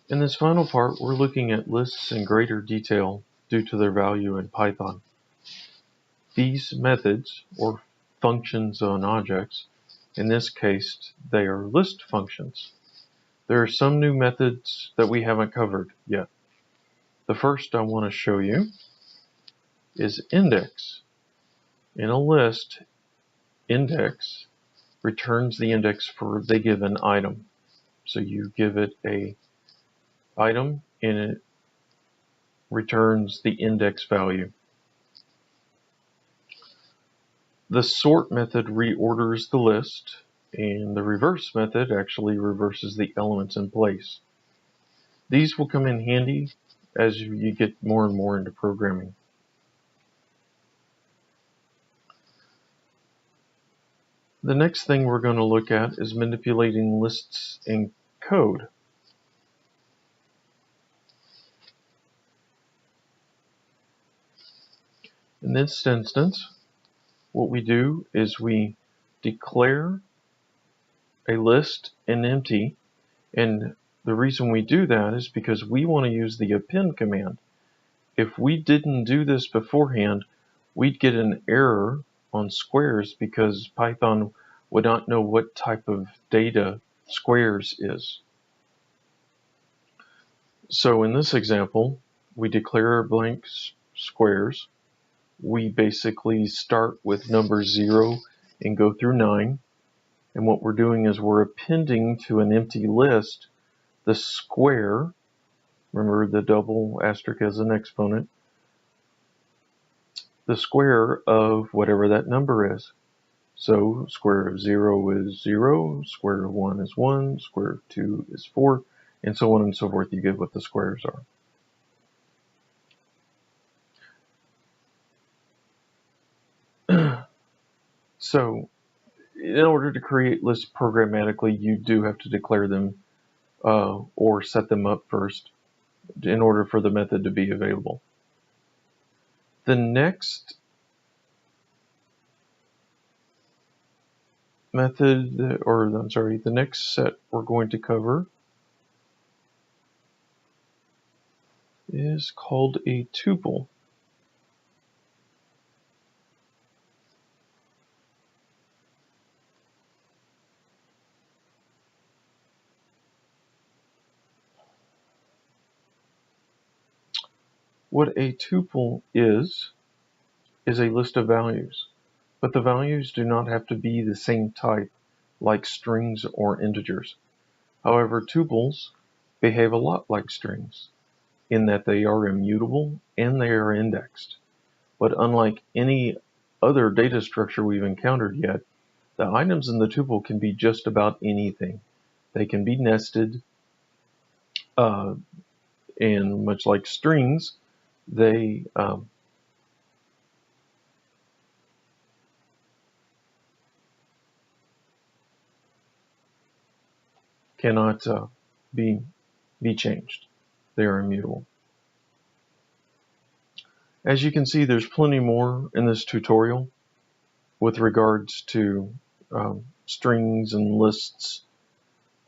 In this final part, we're looking at lists in greater detail due to their value in Python. These methods, or functions on objects, in this case, they are list functions. There are some new methods that we haven't covered yet. The first I want to show you is index. In a list, index returns the index for the given item. So you give it a item and it returns the index value. The sort method reorders the list, and the reverse method actually reverses the elements in place. These will come in handy as you get more and more into programming. The next thing we're going to look at is manipulating lists in code. In this instance, what we do is we declare a list in empty, and the reason we do that is because we want to use the append command. If we didn't do this beforehand, we'd get an error on squares because Python would not know what type of data squares is. So in this example, we declare blank squares. We basically start with number 0 and go through 9. And what we're doing is we're appending to an empty list the square, remember the double asterisk as an exponent, the square of whatever that number is. So square of 0 is 0, square of 1 is 1, square of 2 is 4, and so on and so forth. You get what the squares are. So in order to create lists programmatically, you do have to declare them or set them up first in order for the method to be available. The next method, or I'm sorry, the next set we're going to cover is called a tuple. What a tuple is a list of values, but the values do not have to be the same type like strings or integers. However, tuples behave a lot like strings in that they are immutable and they are indexed. But unlike any other data structure we've encountered yet, the items in the tuple can be just about anything. They can be nested, and much like strings, they cannot be changed. They are immutable. As you can see, there's plenty more in this tutorial with regards to strings and lists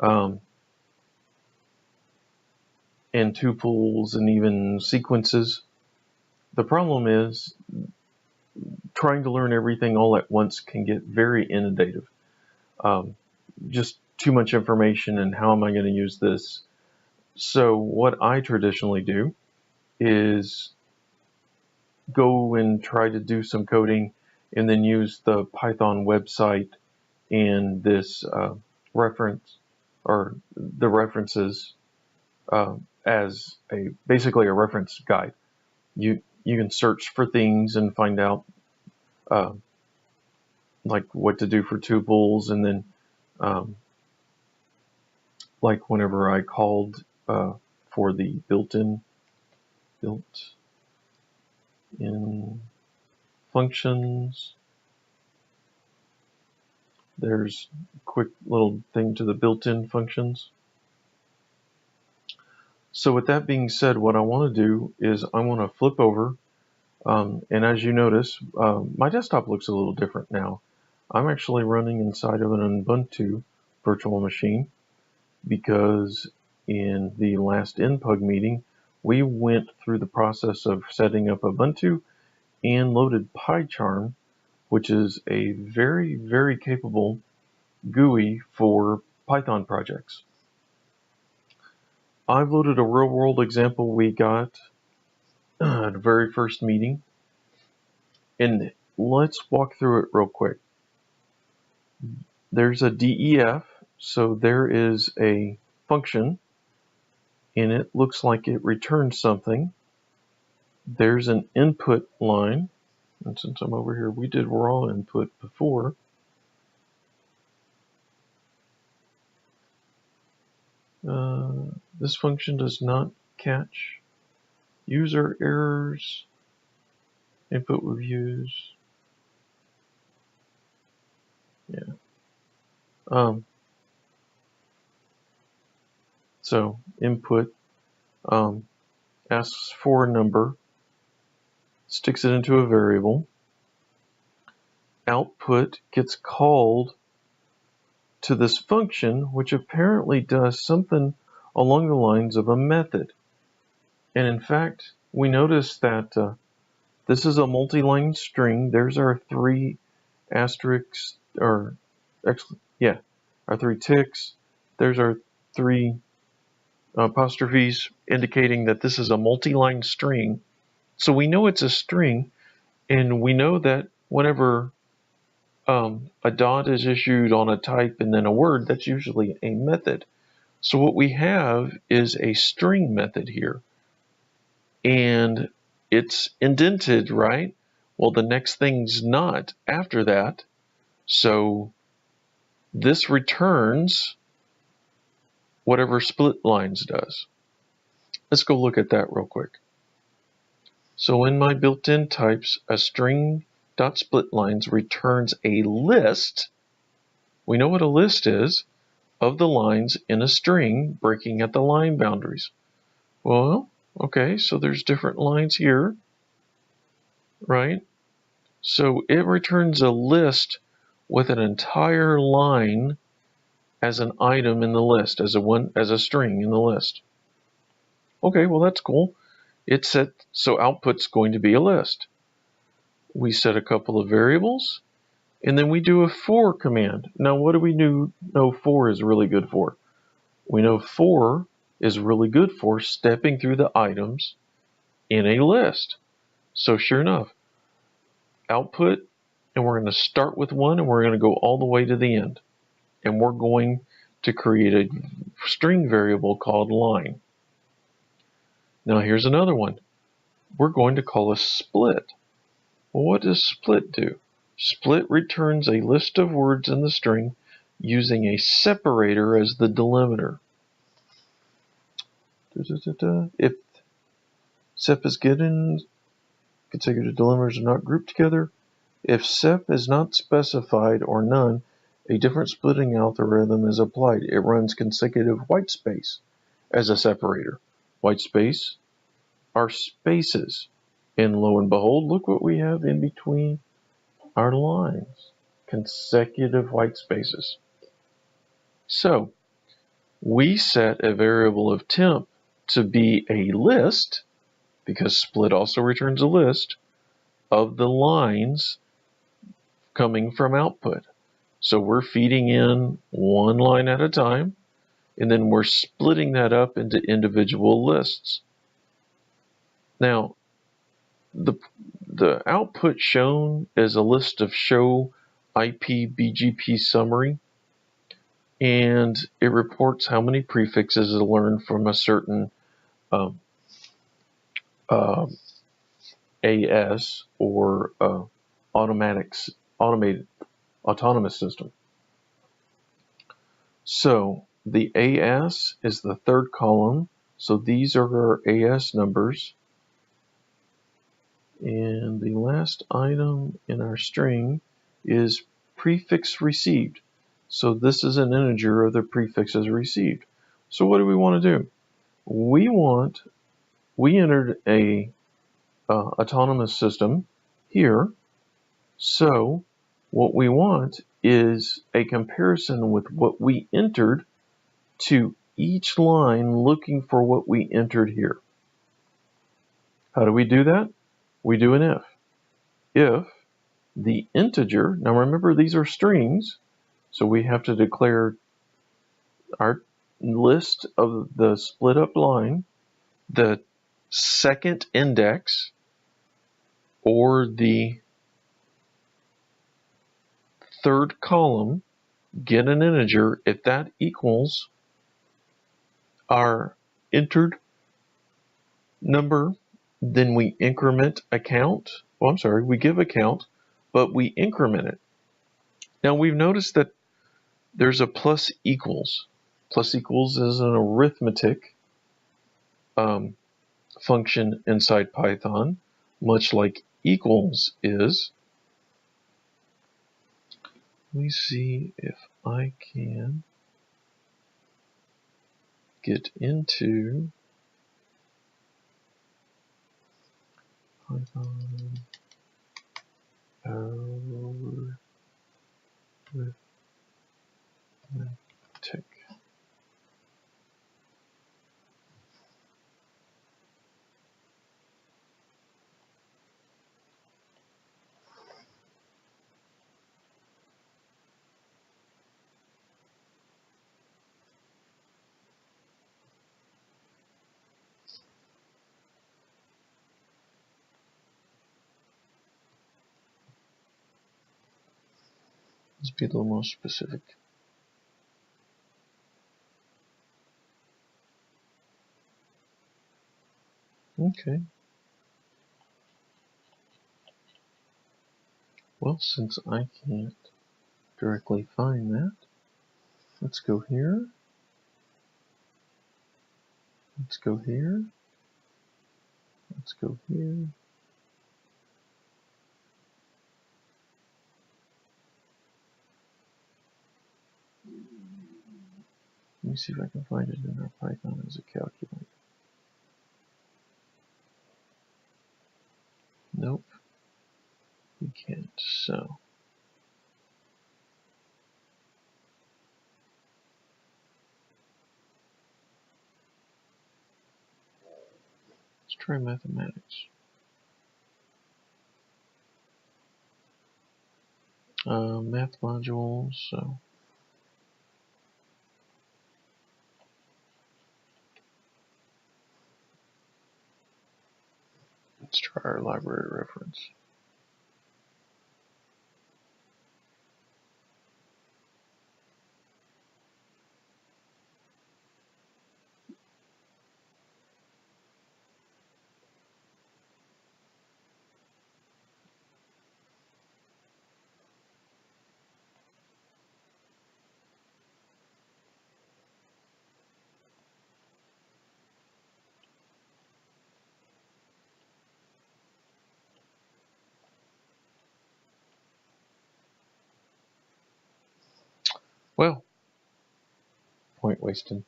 and tuples and even sequences. The problem is trying to learn everything all at once can get very inundative. Just too much information, and how am I going to use this? So what I traditionally do is go and try to do some coding and then use the Python website and this reference, or the references, as basically a reference guide. You can search for things and find out like what to do for tuples, and then like whenever I called for the built-in functions, there's a quick little thing to the built-in functions. So with that being said, what I want to do is I want to flip over, and as you notice, my desktop looks a little different now. I'm actually running inside of an Ubuntu virtual machine because in the last NPUG meeting, we went through the process of setting up Ubuntu and loaded PyCharm, which is a very, very capable GUI for Python projects. I've loaded a real-world example we got at the very first meeting, and let's walk through it real quick. There's a DEF, so there is a function, and it looks like it returns something. There's an input line, and since I'm over here, we did raw input before. This function does not catch user errors, input reviews. Yeah. So input asks for a number, sticks it into a variable. Output gets called to this function, which apparently does something along the lines of a method. And in fact, we notice that this is a multi-line string. There's our three asterisks, or our three ticks. There's our three apostrophes indicating that this is a multi-line string. So we know it's a string, and we know that whenever a dot is issued on a type and then a word, that's usually a method. So what we have is a string method here, and it's indented, right? Well, the next thing's not after that, so this returns whatever split lines does. Let's go look at that real quick. So in my built-in types, a string.splitlines returns a list. We know what a list is, of the lines in a string breaking at the line boundaries. Well, okay, so there's different lines here, right? So it returns a list with an entire line as an item in the list, as a string in the list. Okay, well that's cool. It's set, so output's going to be a list. We set a couple of variables, and then we do a for command. Now, what do we know for is really good for? We know for is really good for stepping through the items in a list. So sure enough, output, and we're going to start with 1, and we're going to go all the way to the end. And we're going to create a string variable called line. Now here's another one. We're going to call a split. Well, what does split do? Split returns a list of words in the string using a separator as the delimiter. If sep is given, consecutive delimiters are not grouped together. If sep is not specified or none, a different splitting algorithm is applied. It runs consecutive whitespace as a separator. Whitespace are spaces. And lo and behold, look what we have in between our lines. Consecutive white spaces. So we set a variable of temp to be a list, because split also returns a list, of the lines coming from output. So we're feeding in one line at a time, and then we're splitting that up into individual lists. Now, the output shown is a list of show IP BGP summary, and it reports how many prefixes it learned from a certain AS or autonomous system. So the AS is the third column, so these are our AS numbers. And the last item in our string is prefix received. So this is an integer of the prefixes received. So what do we want to do? We entered a autonomous system here. So what we want is a comparison with what we entered to each line looking for what we entered here. How do we do that? We do an if. If the integer, now remember these are strings, so we have to declare our list of the split up line, the second index, or the third column, get an integer. If that equals our entered number, then we increment a count. Oh, I'm sorry, we give a count, but we increment it. Now we've noticed that there's a plus equals. Plus equals is an arithmetic function inside Python, much like equals is. Let me see if I can get into Python arithmetic. Let's be a little more specific. Okay. Well, since I can't directly find that, let's go here. Let's go here. Let's go here. Let me see if I can find it in our Python as a calculator. Nope, we can't. So let's try mathematics. Math modules. So let's try our library reference. Well, point wasted.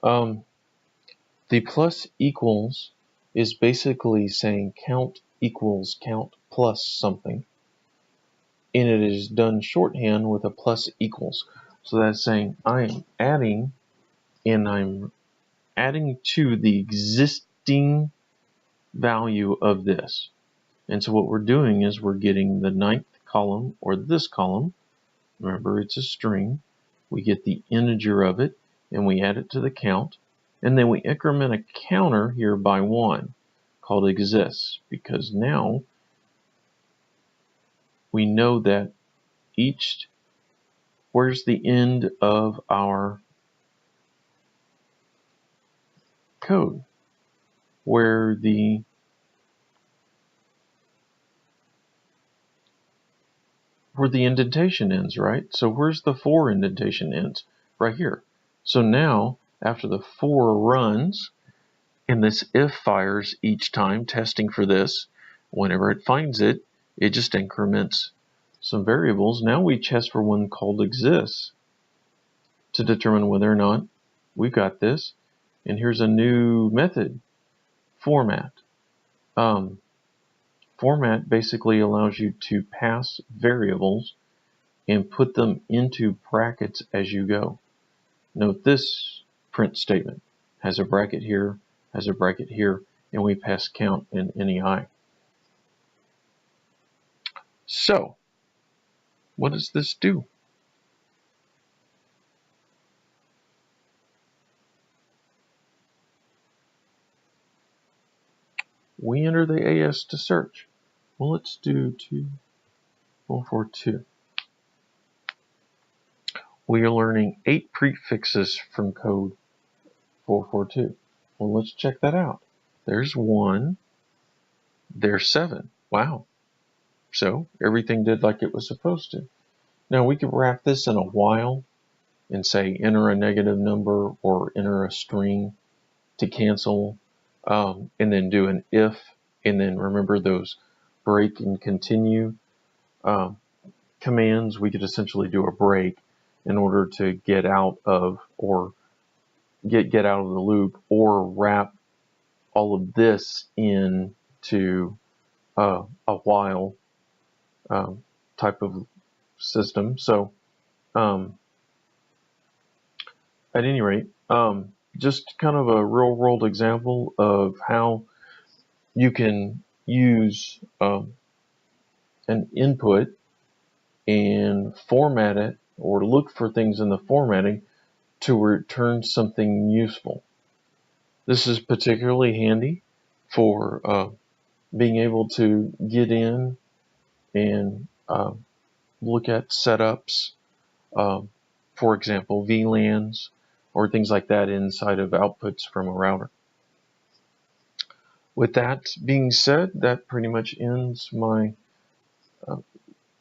The plus equals is basically saying count equals count plus something. And it is done shorthand with a plus equals. So that's saying I am adding, and I'm adding to the existing value of this. And so what we're doing is we're getting the 9th column, or this column. Remember, it's a string. We get the integer of it, and we add it to the count. And then we increment a counter here by 1 called exists, because now we know that where's the end of our code, where the indentation ends, right? So where's the for indentation ends? Right here. So now, after the for runs, and this if fires each time, testing for this, whenever it finds it, it just increments some variables. Now we test for one called exists to determine whether or not we've got this. And here's a new method, format. Format basically allows you to pass variables and put them into brackets as you go. Note this print statement. Has a bracket here, has a bracket here, and we pass count and NEI. So, what does this do? We enter the AS to search. Well, let's do 2442. We are learning 8 prefixes from code 442. Well, let's check that out. There's 1. There's 7. Wow. So everything did like it was supposed to. Now we could wrap this in a while and say enter a negative number or enter a string to cancel, and then do an if, and then remember those break and continue commands. We could essentially do a break in order to get out of or get out of the loop, or wrap all of this into a while type of system. So at any rate, just kind of a real world example of how you can use an input and format it, or look for things in the formatting to return something useful. This is particularly handy for being able to get in and look at setups, for example, VLANs or things like that inside of outputs from a router. With that being said, that pretty much ends my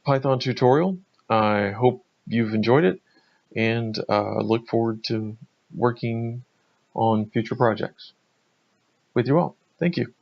Python tutorial. I hope you've enjoyed it, and look forward to working on future projects with you all. Thank you.